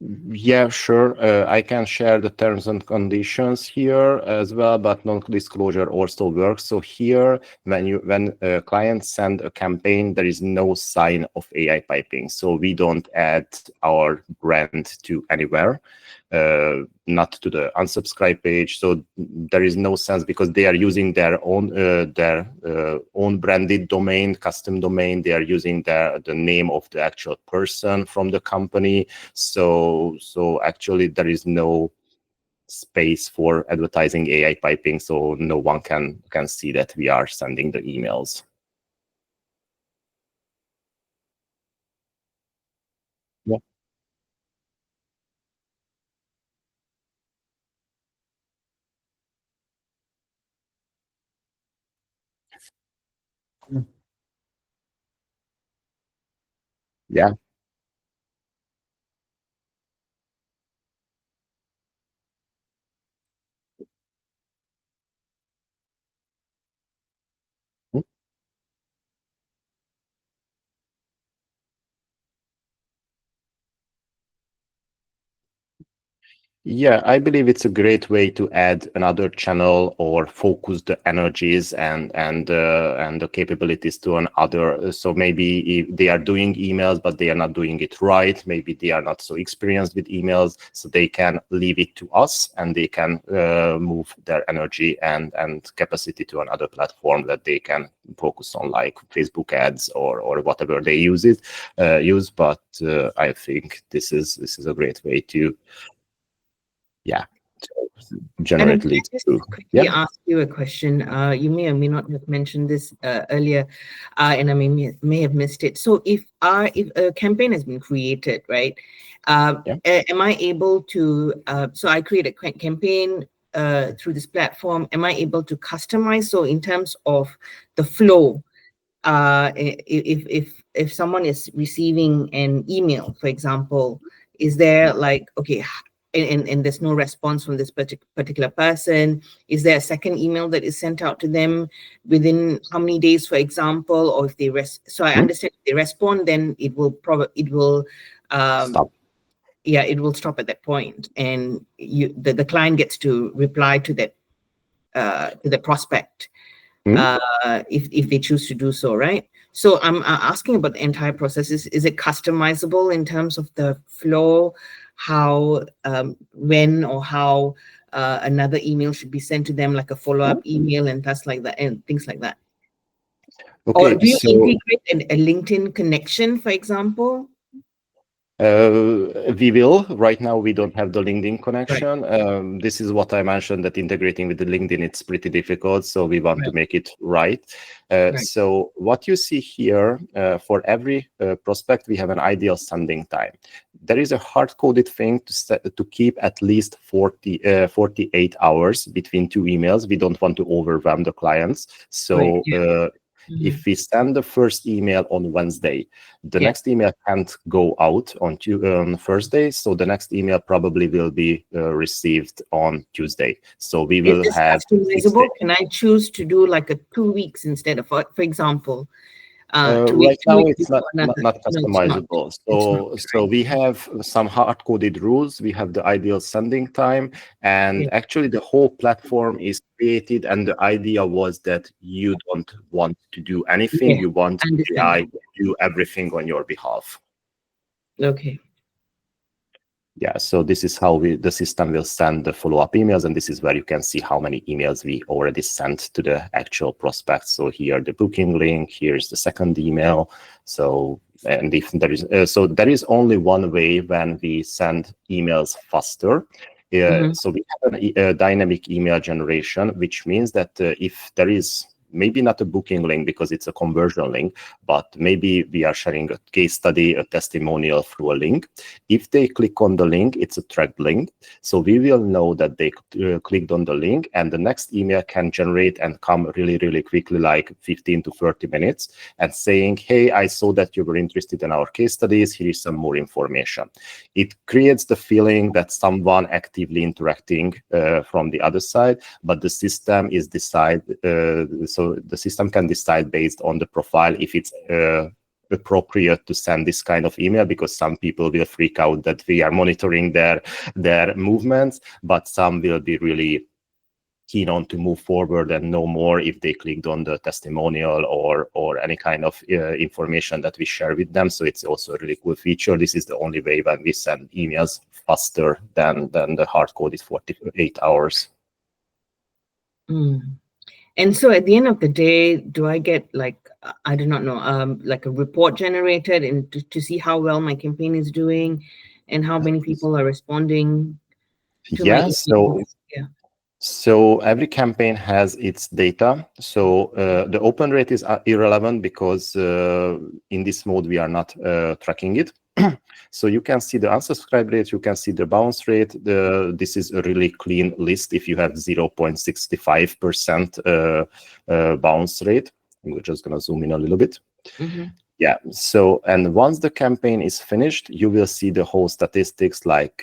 Yeah, sure. I can share the terms and conditions here as well, but non-disclosure also works. So here, when clients send a campaign, there is no sign of AI piping. So we don't add our brand to anywhere, not to the unsubscribe page. So there is no sense because they are using their own branded domain, custom domain. They are using the name of the actual person from the company. So actually there is no space for advertising AI piping, so no one can see that we are sending the emails. Yeah. Yeah. Yeah, I believe it's a great way to add another channel or focus the energies and the capabilities to another. So maybe if they are doing emails, but they are not doing it right. Maybe they are not so experienced with emails, so they can leave it to us, and they can move their energy and capacity to another platform that they can focus on, like Facebook ads or whatever they use. But I think this is a great way to. Yeah, generate leads. Just quickly ask you a question. You may or may not have mentioned this earlier, and I may have missed it. So if a campaign has been created, right? Am I able to? So I create a campaign through this platform. Am I able to customize? So in terms of the flow, if someone is receiving an email, for example, is there like, okay, and there's no response from this particular person, is there a second email that is sent out to them within how many days, for example? Or if they so I understand if they respond, then it will stop. Yeah, it will stop at that point, and the client gets to reply to that to the prospect if they choose to do so, right? So I'm asking about the entire process. Is it customizable in terms of the flow, how, when, or how another email should be sent to them, like a follow-up email and things like that, Or Okay, do you so integrate a LinkedIn connection, for example? we will. Right now, we don't have the LinkedIn connection. This is what I mentioned, that integrating with the LinkedIn, it's pretty difficult. So we want to make it right. So what you see here, for every prospect, we have an ideal sending time. There is a hard-coded thing to keep at least 48 hours between two emails. We don't want to overwhelm the clients. So if we send the first email on Wednesday, the next email can't go out on Thursday. So the next email probably will be received on Tuesday. So we will have customizable. Can I choose to do like a 2 weeks instead of, for example? Right now, it's not customizable. So we have some hard-coded rules. We have the ideal sending time, and actually the whole platform is created. And the idea was that you don't want to do anything. You want AI to do everything on your behalf. Okay. Yeah, so this is how the system will send the follow-up emails, and this is where you can see how many emails we already sent to the actual prospects. So here the booking link, here's the second email. So, and if there is, so there is only one way when we send emails faster. So we have a dynamic email generation, which means that if there is maybe not a booking link because it's a conversion link, but maybe we are sharing a case study, a testimonial through a link. If they click on the link, it's a tracked link. So we will know that they clicked on the link, and the next email can generate and come really, really quickly, like 15 to 30 minutes, and saying, hey, I saw that you were interested in our case studies. Here is some more information. It creates the feeling that someone actively interacting from the other side, but the system is so the system can decide based on the profile if it's appropriate to send this kind of email, because some people will freak out that we are monitoring their movements, but some will be really keen on to move forward and know more if they clicked on the testimonial or any kind of information that we share with them. So it's also a really cool feature. This is the only way when we send emails faster than the hard code is 48 hours. And so at the end of the day, do I get like, I do not know, like a report generated and to see how well my campaign is doing and how many people are responding to my emails? So every campaign has its data. So the open rate is irrelevant because in this mode, we are not tracking it. So you can see the unsubscribe rate, you can see the bounce rate. This is a really clean list if you have 0.65% bounce rate. We're just going to zoom in a little bit. Yeah, so, and once the campaign is finished, you will see the whole statistics like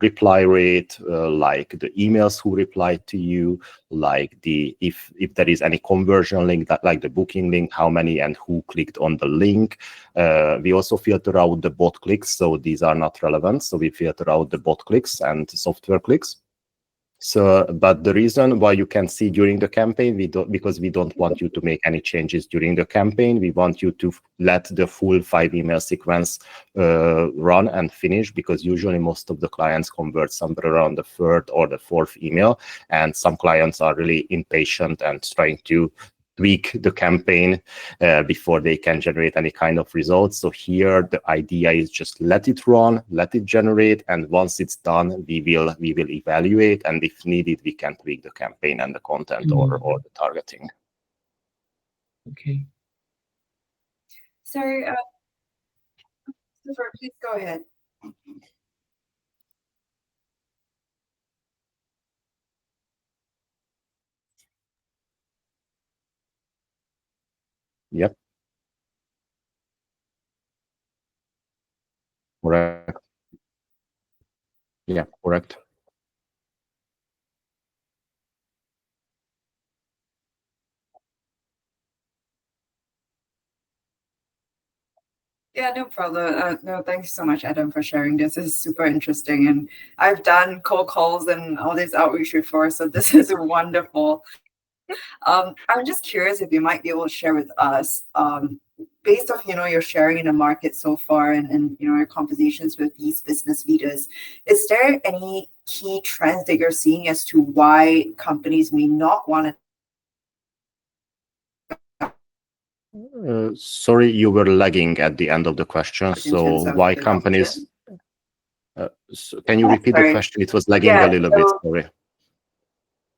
reply rate, like the emails who replied to you, like if there is any conversion link, that like the booking link, how many and who clicked on the link. We also filter out the bot clicks, so these are not relevant. So we filter out the bot clicks and software clicks. So, but the reason why you can see during the campaign, because we don't want you to make any changes during the campaign. We want you to let the full 5 email sequence run and finish, because usually most of the clients convert somewhere around the 3rd or the 4th email. And some clients are really impatient and trying to tweak the campaign before they can generate any kind of results. So here the idea is just let it run, let it generate, and once it's done, we will evaluate, and if needed, we can tweak the campaign and the content or the targeting. Okay. Sorry, please go ahead. Yep. Correct. Yeah, correct. Yeah, no problem. No, thanks so much, Adam, for sharing this. This is super interesting. And I've done cold calls and all this outreach before, so this is wonderful. I'm just curious if you might be able to share with us based off, your sharing in the market so far and your conversations with these business leaders, is there any key trends that you're seeing as to why companies may not want to? Sorry, you were lagging at the end of the question. So why companies? Can you repeat the question? It was lagging a little bit. Sorry.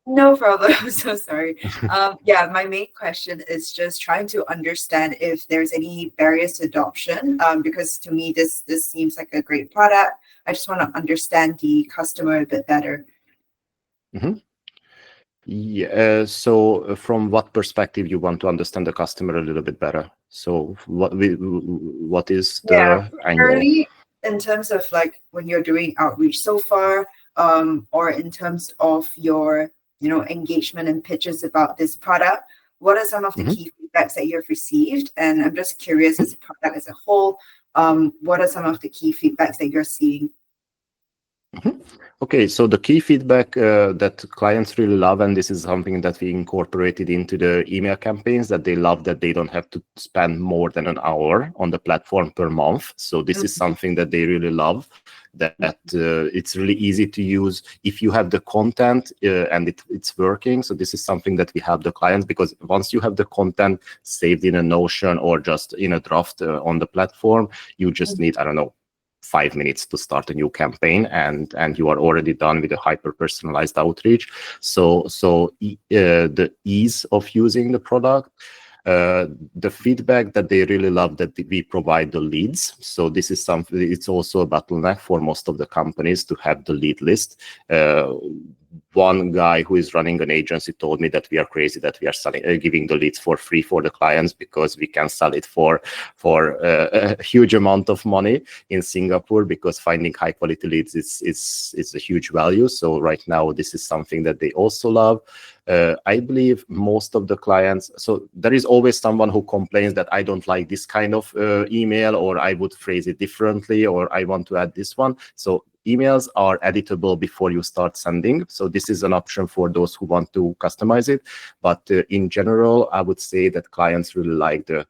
No problem. I'm so sorry. My main question is just trying to understand if there's any barriers to adoption, because to me, this seems like a great product. I just want to understand the customer a bit better. Yeah. So from what perspective you want to understand the customer a little bit better? So what is the angle? In terms of like when you're doing outreach so far, or in terms of your engagement and pitches about this product, what are some of the key feedbacks that you've received? And I'm just curious, as a product as a whole, what are some of the key feedbacks that you're seeing? Okay, so the key feedback that clients really love, and this is something that we incorporated into the email campaigns, that they love that they don't have to spend more than an hour on the platform per month. So this is something that they really love, that it's really easy to use if you have the content and it's working. So this is something that we help the clients, because once you have the content saved in a Notion or just in a draft on the platform, you just need, I don't know, 5 minutes to start a new campaign, and you are already done with a hyper personalized outreach. So the ease of using the product, the feedback that they really love, that we provide the leads. So this is something, it's also a bottleneck for most of the companies to have the lead list. One guy who is running an agency told me that we are crazy that we are selling, giving the leads for free for the clients, because we can sell it for a huge amount of money in Singapore, because finding high quality leads is a huge value. So right now, this is something that they also love. I believe most of the clients, so there is always someone who complains that I don't like this kind of email, or I would phrase it differently, or I want to add this one. So emails are editable before you start sending. So this is an option for those who want to customize it. But in general, I would say that clients really like the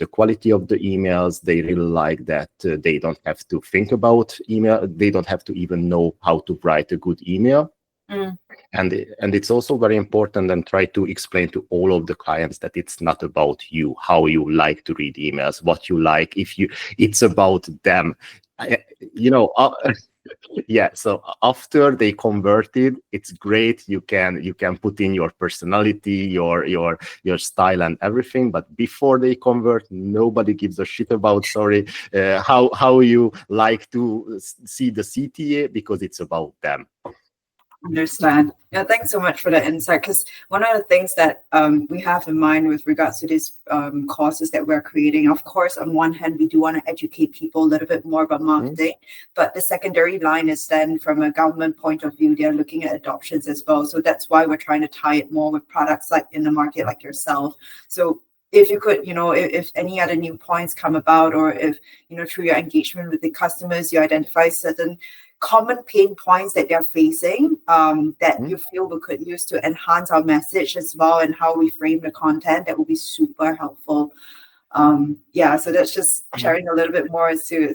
quality of the emails. They really like that they don't have to think about email. They don't have to even know how to write a good email. And it's also very important, and try to explain to all of the clients that it's not about you, how you like to read emails, what you like. It's about them. Yeah, so after they converted, it's great. You can put in your personality, your style and everything. But before they convert, nobody gives a shit about how you like to see the CTA, because it's about them. Understand. Yeah, thanks so much for that insight. Because one of the things that we have in mind with regards to these courses that we're creating, of course, on one hand, we do want to educate people a little bit more about marketing, but the secondary line is then from a government point of view, they're looking at adoptions as well. So that's why we're trying to tie it more with products like in the market, like yourself. So if you could, if any other new points come about, or if, through your engagement with the customers, you identify certain common pain points that they're facing, that you feel we could use to enhance our message as well, and how we frame the content, that would be super helpful. So that's just sharing a little bit more as to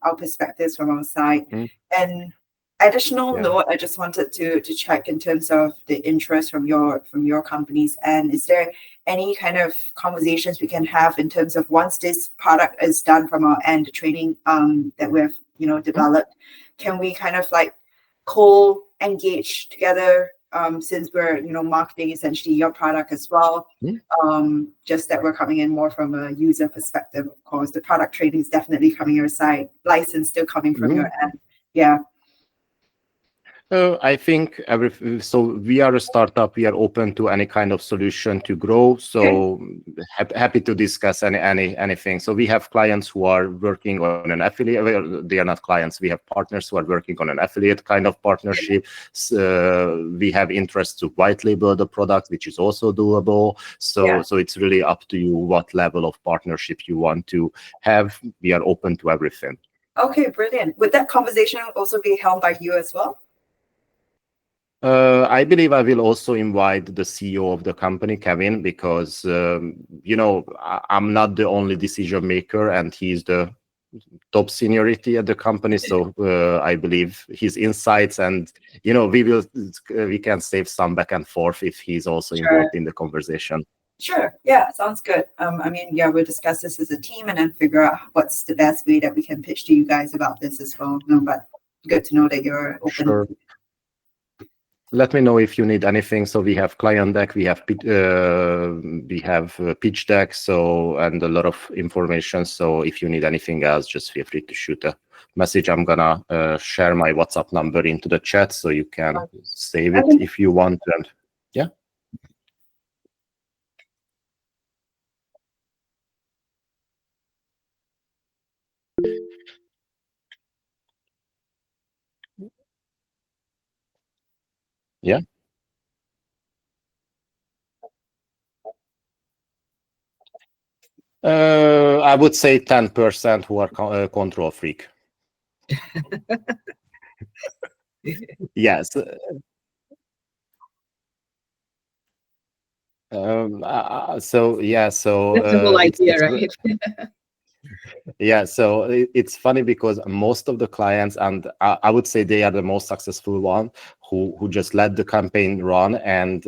our perspectives from our side. And additional note, I just wanted to check in terms of the interest from your companies, and is there any kind of conversations we can have in terms of, once this product is done from our end, the training that we've developed, can we kind of like co-engage together, since we're marketing essentially your product as well? Just that we're coming in more from a user perspective. Of course, the product training is definitely coming your side, license still coming from your end. I think so we are a startup. We are open to any kind of solution to grow. So happy to discuss anything. So we have clients who are working on an affiliate. They are not clients. We have partners who are working on an affiliate kind of partnership. We have interest to white label the product, which is also doable. So it's really up to you what level of partnership you want to have. We are open to everything. Okay, brilliant. Would that conversation also be held by you as well? I believe I will also invite the CEO of the company, Kevin, because I'm not the only decision maker, and he's the top seniority at the company. So I believe his insights, and we can save some back and forth if he's also involved in the conversation. Sure. Yeah, sounds good. I mean, yeah, we'll discuss this as a team and then figure out what's the best way that we can pitch to you guys about this as well. No, but good to know that you're open. Sure. Let me know if you need anything. So we have client deck, we have pitch deck, and a lot of information. So if you need anything else, just feel free to shoot a message. I'm gonna share my WhatsApp number into the chat, so you can save it if you want. And yeah. Yeah. I would say 10% who are control freak. Yes. So yeah. So that's the whole idea, right? Yeah, so it's funny because most of the clients, and I would say they are the most successful one, who just let the campaign run, and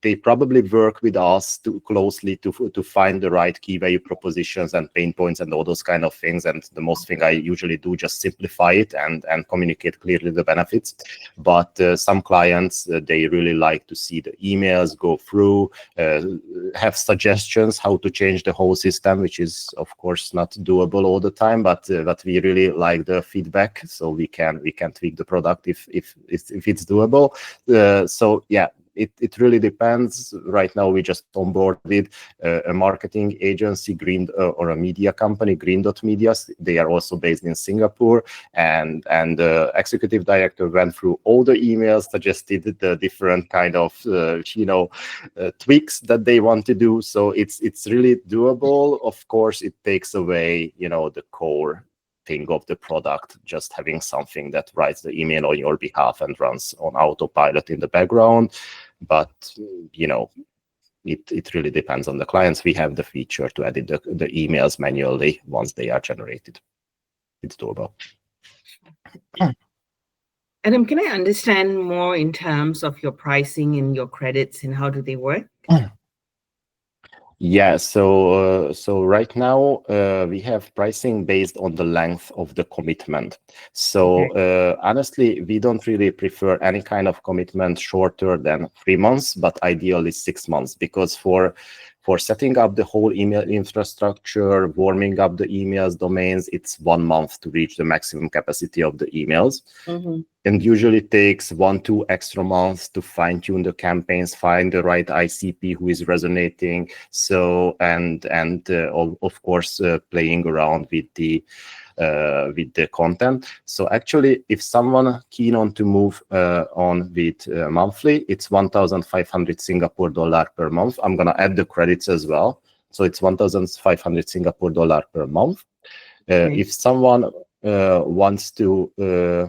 they probably work with us too closely to find the right key value propositions and pain points and all those kind of things. And the most thing I usually do, just simplify it and communicate clearly the benefits. But some clients, they really like to see the emails go through, have suggestions how to change the whole system, which is of course not doable all the time, but we really like the feedback, so we can tweak the product if it's doable. So yeah, it really depends. Right now we just onboarded a marketing agency, Green, or a media company, Green Dot Media. They are also based in Singapore, and the executive director went through all the emails, suggested the different kind of tweaks that they want to do. So it's really doable. Of course, it takes away the core thing of the product, just having something that writes the email on your behalf and runs on autopilot in the background. But it really depends on the clients. We have the feature to edit the emails manually once they are generated. It's doable. Adam, can I understand more in terms of your pricing and your credits and how do they work? Yeah, so right now we have pricing based on the length of the commitment. So honestly, we don't really prefer any kind of commitment shorter than 3 months, but ideally 6 months, because for setting up the whole email infrastructure, warming up the emails domains, it's 1 month to reach the maximum capacity of the emails. And usually takes 1-2 extra months to fine tune the campaigns, find the right ICP who is resonating. So and of course playing around with the content. So actually, if someone keen on to move on with monthly, it's 1,500 Singapore dollar per month. I'm gonna add the credits as well. So it's 1,500 Singapore dollar per month. If someone wants to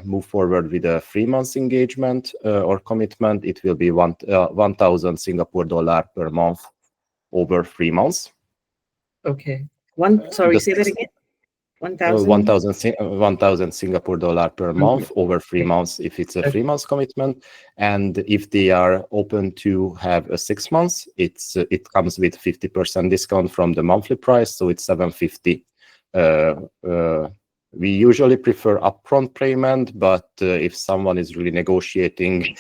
move forward with a 3 months engagement or commitment, it will be 1,000 Singapore dollar per month over 3 months. Okay. Sorry, say that again. 1,000 Singapore dollar per month over 3 months if it's a 3 months commitment. And if they are open to have a 6 months, it comes with 50% discount from the monthly price, so it's 750. We usually prefer upfront payment, but if someone is really negotiating,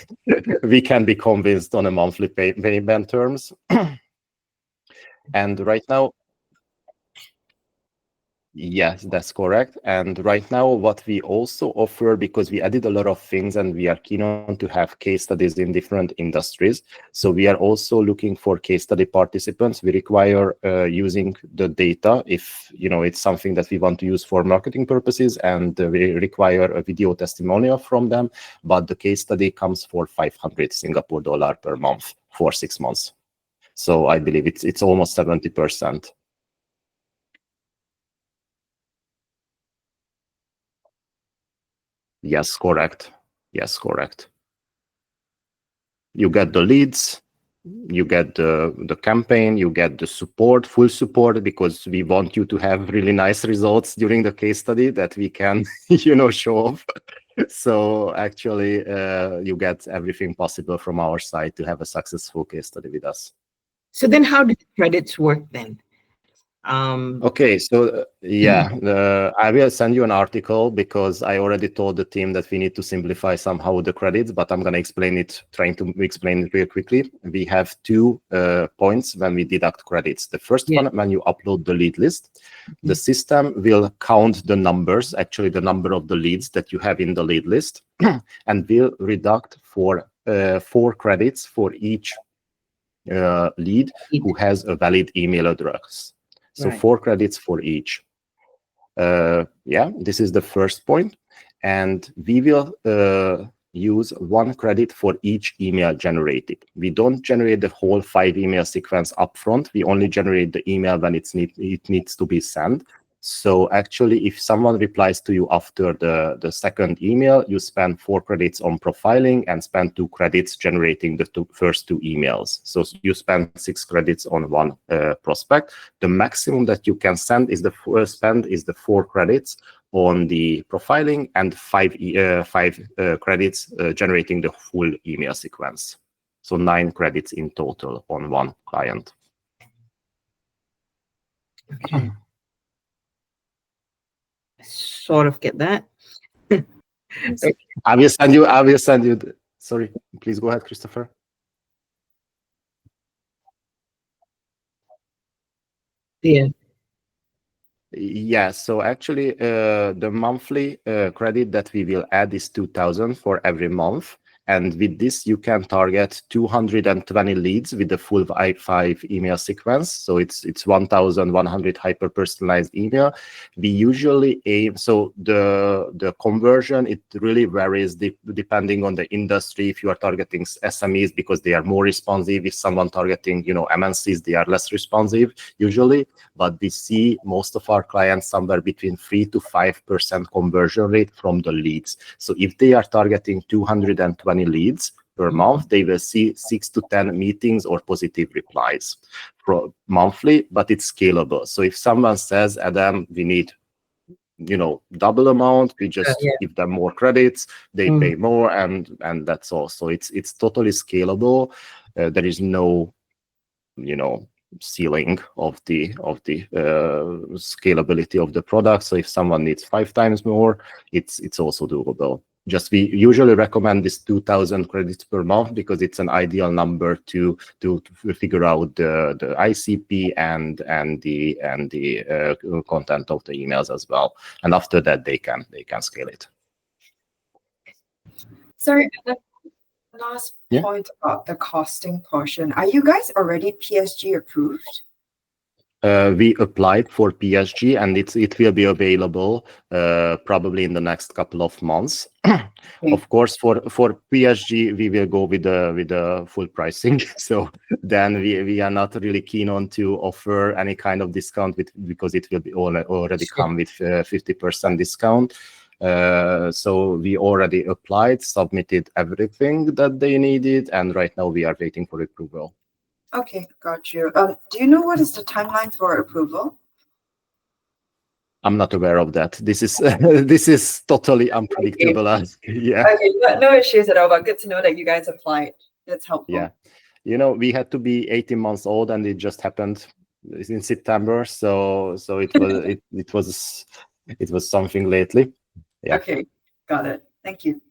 we can be convinced on a monthly payment terms. And right now, yes, that's correct. And right now, what we also offer, because we added a lot of things and we are keen on to have case studies in different industries. So we are also looking for case study participants. We require using the data if it's something that we want to use for marketing purposes, and we require a video testimonial from them. But the case study comes for 500 Singapore dollar per month for 6 months. So I believe it's almost 70%. Yes, correct. Yes, correct. you get the leads, you get the campaign, you get the support, full support, because we want you to have really nice results during the case study that we can, show off. So actually, you get everything possible from our side to have a successful case study with us. So then how do the credits work then? Okay, so I will send you an article because I already told the team that we need to simplify somehow the credits, but I'm going to trying to explain it real quickly. We have 2 points when we deduct credits. The first one, when you upload the lead list, the system will count the numbers, actually the number of the leads that you have in the lead list, and will deduct 4 credits for each lead who has a valid email address. So 4 credits for each. This is the first point. And we will use 1 credit for each email generated. We don't generate the whole 5 email sequence upfront. We only generate the email when it needs to be sent. So actually, if someone replies to you after the second email, you spend 4 credits on profiling and spend 2 credits generating the first 2 emails. So you spend 6 credits on 1 prospect. The maximum that you can spend is the 4 credits on the profiling and 5 credits generating the full email sequence. So 9 credits in total on 1 client. Okay. Sort of get that. Okay. I will send you. Sorry, please go ahead, Christopher. Yeah, so actually the monthly credit that we will add is 2,000 for every month. And with this, you can target 220 leads with the full 5 email sequence. So it's 1,100 hyper-personalized email. We usually aim, so the conversion, it really varies depending on the industry. If you are targeting SMEs, because they are more responsive. If someone targeting, MNCs, they are less responsive usually. But we see most of our clients somewhere between 3 to 5% conversion rate from the leads. So if they are targeting 220 leads per month, they will see 6 to 10 meetings or positive replies monthly, but it's scalable. So if someone says, Adam, we need double amount, we just give them more credits, they pay more, and that's all. So it's totally scalable. There is no ceiling of the scalability of the product. So if someone needs 5 times more, it's also doable. Just we usually recommend this 2,000 credits per month because it's an ideal number to figure out the ICP and the content of the emails as well. And after that, they can scale it. Sorry, the last point about the costing portion. Are you guys already PSG approved? We applied for PSG, and it will be available probably in the next couple of months. Of course, for PSG, we will go with the full pricing. So then we are not really keen on to offer any kind of discount because it will be already come with 50% discount. So we already applied, submitted everything that they needed, and right now we are waiting for approval. Okay, got you. Do you know what is the timeline for approval? I'm not aware of that. This is totally unpredictable. Okay, no issues at all, but good to know that you guys applied. That's helpful. Yeah. We had to be 18 months old, and it just happened in September. So it was something lately. Yeah. Okay, got it. Thank you.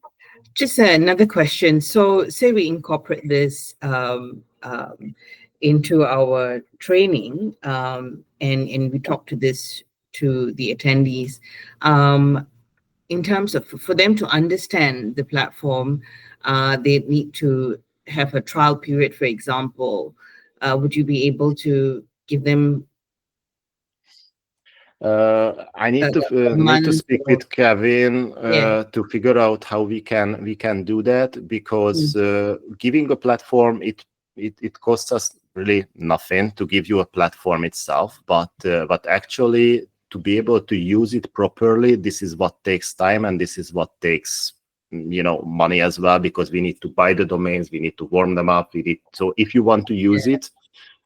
Just another question. So say we incorporate this into our training, and we talk to the attendees in terms of for them to understand the platform, they need to have a trial period, for example. Would you be able to give them? I need to speak with Kevin to figure out how we can do that, because giving a platform, it costs us really nothing to give you a platform itself, but actually to be able to use it properly, this is what takes time, and this is what takes money as well, because we need to buy the domains, we need to warm them up. So if you want to use it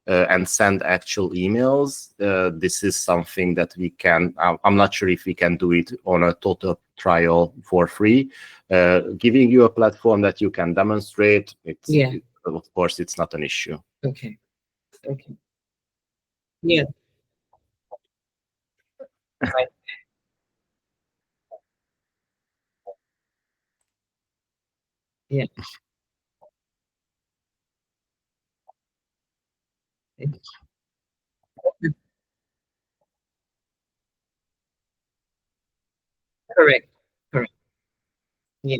and send actual emails, this is something that we can. I'm not sure if we can do it on a total trial for free. Giving you a platform that you can demonstrate, of course, it's not an issue. Okay. Yeah. Right. Yeah. Correct. Yeah.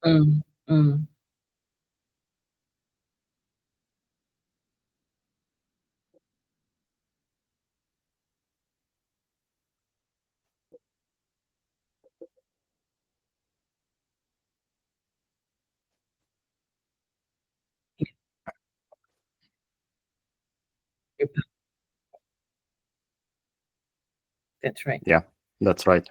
Mm. That's right. Yeah, that's right.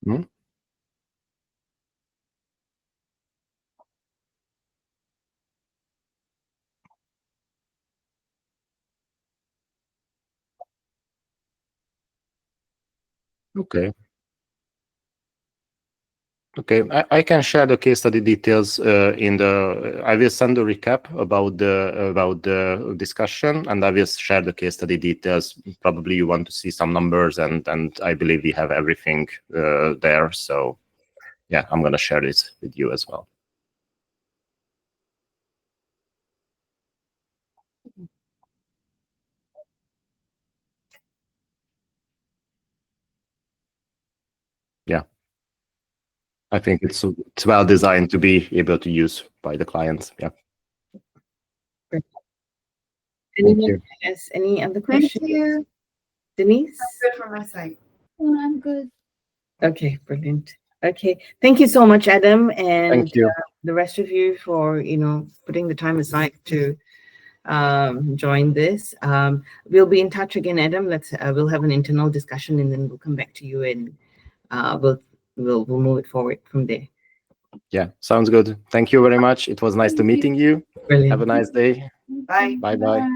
Hmm? Okay. Okay, I can share the case study details I will send a recap about the discussion, and I will share the case study details. Probably you want to see some numbers, and I believe we have everything there. So yeah, I'm gonna share this with you as well. Yeah, I think it's well designed to be able to use by the clients. Yeah. Anyone has any other questions? Thank you. Denise? Good from my side. I'm good. Okay, brilliant. Okay, thank you so much, Adam, and Thank you. the rest of you for putting the time aside to join this. We'll be in touch again, Adam. We'll have an internal discussion, and then we'll come back to you, and we'll move it forward from there. Yeah, sounds good. Thank you very much. It was nice to meeting you. Brilliant. Have a nice day. Bye. Bye bye.